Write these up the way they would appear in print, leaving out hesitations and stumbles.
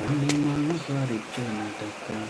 കണ്ണിമണ്ണ് പറിച്ചു നടക്കാം.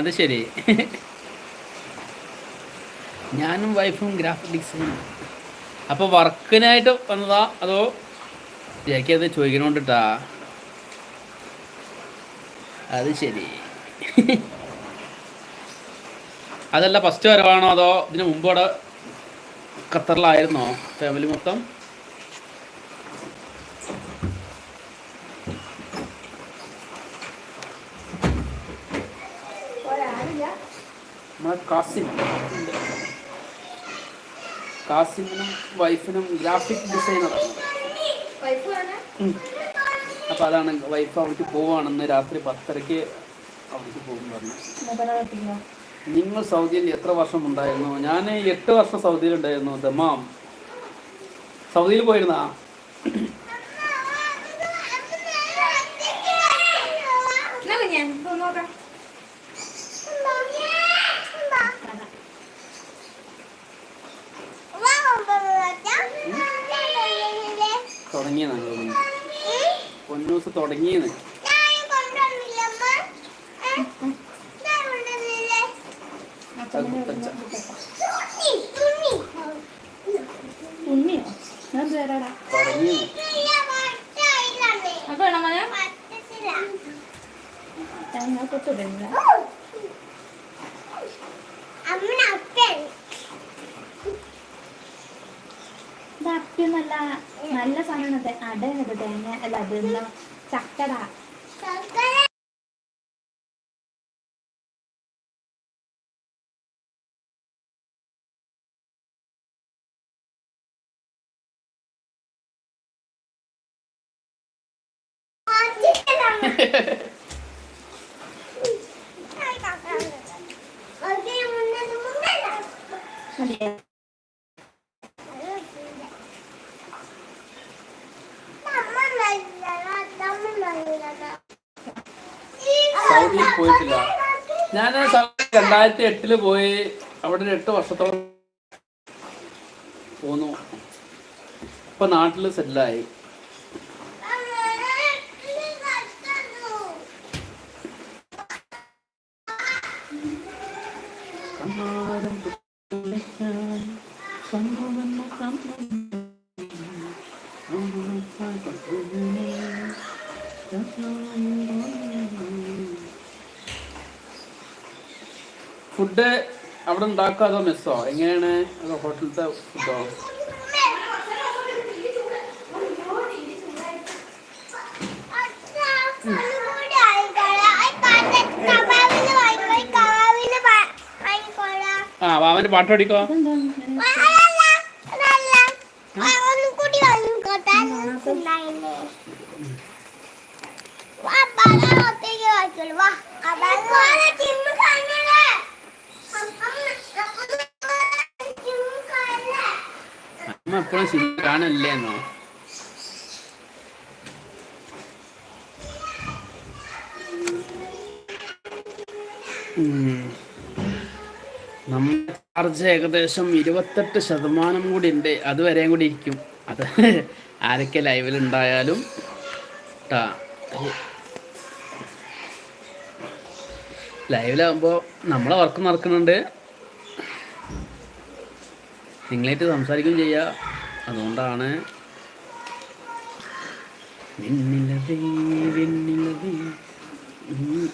അത് ശരി. ഞാനും വൈഫും ഗ്രാഫിക് ഡിസൈൻ. അപ്പോൾ വർക്കിനായിട്ട് വന്നതാ അതോ ജയിക്കത് ചോദിക്കണോണ്ടിട്ടാ? അത് ശരി. അതല്ല ഫസ്റ്റ് വരവാണോ അതോ ഇതിന് മുമ്പ് അവിടെ ഖത്തറിലായിരുന്നോ ഫാമിലി മൊത്തം? കാസിമിനും വൈഫിനും ഗ്രാഫിക് ഡിസൈനറാണ്. അപ്പോൾ അതാണ് വൈഫ് അവിടേക്ക് പോവുകയാണെന്ന് രാത്രി 10:30 അവിടേക്ക് പോകും പറഞ്ഞു. നിങ്ങൾ സൗദിയിൽ എത്ര വർഷം ഉണ്ടായിരുന്നു? ഞാൻ 8 വർഷം സൗദിയിൽ ഉണ്ടായിരുന്നു. ദമാം സൗദിയിൽ പോയിരുന്നാ? തുടങ്ങിയെന്നാണ് പൊന്നൂസ് തുടങ്ങിയെന്ന്. നല്ല നല്ല സാധനമാണ്. അടയത് തേങ്ങ അല്ല, അതെന്താ ചക്കട. സൗദിയിൽ പോയിട്ടില്ല ഞാൻ. 2008 പോയി. അവിടെ 8 വർഷത്തോളം പോന്നു. ഇപ്പൊ നാട്ടിൽ സെറ്റിലായി. ഫുഡ് അവിടെ ഉണ്ടാക്കുക അതോ മെസ്സോ എങ്ങനെയാണ്? അതോ ഹോട്ടലത്തെ ഫുഡോ? വാവന്റെ പാട്ട് പഠിക്കോ? അമ്മ എപ്പോഴും സിനിമ കാണല്ലേന്നോ? നമ്മുടെ ചാർജ് ഏകദേശം 28% കൂടി ഉണ്ട്. അതുവരെയും കൂടി ഇരിക്കും. അത് ആരൊക്കെ ലൈവിൽ ഉണ്ടായാലും കേട്ടാ. ലൈവിലാകുമ്പോൾ നമ്മളെ വർക്ക് നടക്കുന്നുണ്ട്, നിങ്ങളായിട്ട് സംസാരിക്കുകയും ചെയ്യുക. അതുകൊണ്ടാണ് വെണ്ണിലവേ വെണ്ണിലവേ ഇന്നും